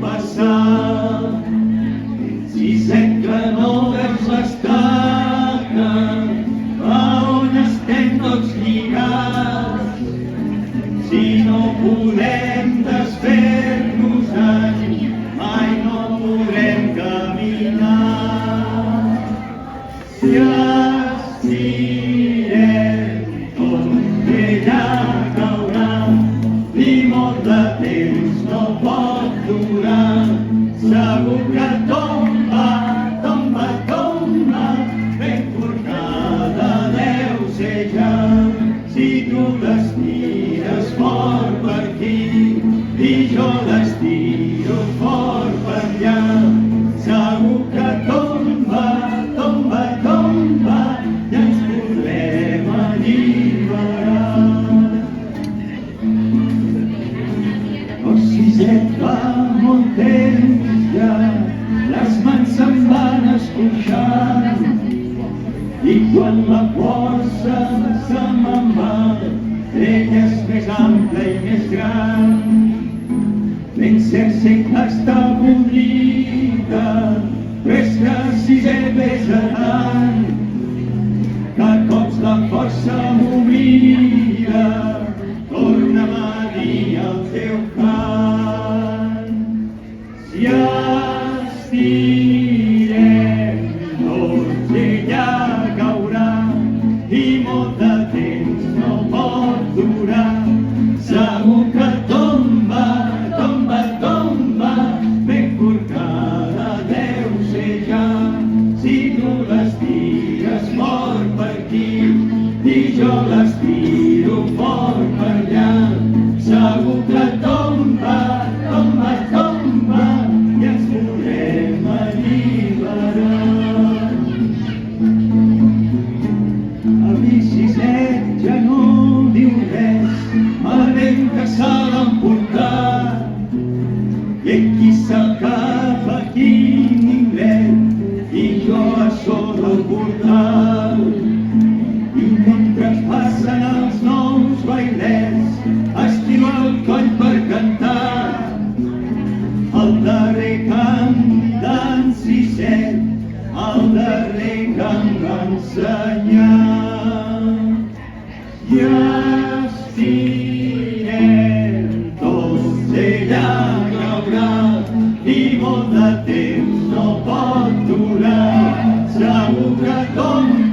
passar. Si sé que no veus l'estaca, a on estem tots lligats, si no podem desfer-nos-en, mai no podrem caminar. Si estirem tot, ella caurà, ni molt de temps no pot durar. Segur que tomba, tomba, tomba, ben forcada deu ser ja. Si tu l'estires fort per aquí i jo l'estiro fort per allà, segur que tomba, tomba, tomba, i ens podrem alliberar. Oh, si fa molt temps ja, les mans se'n van escorxar, i quan la força se me'n va, ella és més ampla i més gran. Ben cert sé que està podrida, però és que si sé pesa tant, que a cops la força m'oblida. Torna'm a dir el teu cant. Si estirem tots, ella caurà, i molt de temps no pot durar. Segur que tomba, tomba, tomba, ben forcada deu ser ja. Si tu l'estires fort per aquí i jo l'estiro fort per allà, segur que tomba, tomba, tomba, i ens podrem alliberar. El Vicisset ja no diu res, el vent que s'ha d'emportar, i aquí s'acaba aquí l'indret i jo a sobre el portal. I mentre passen els nous bailets, estiro el coll per cantar el darrer cant d'en Sisset, el darrer que em va ensenyar. I estirem tots, ella caurà, i molt de temps no pot durar. Segur que tomba,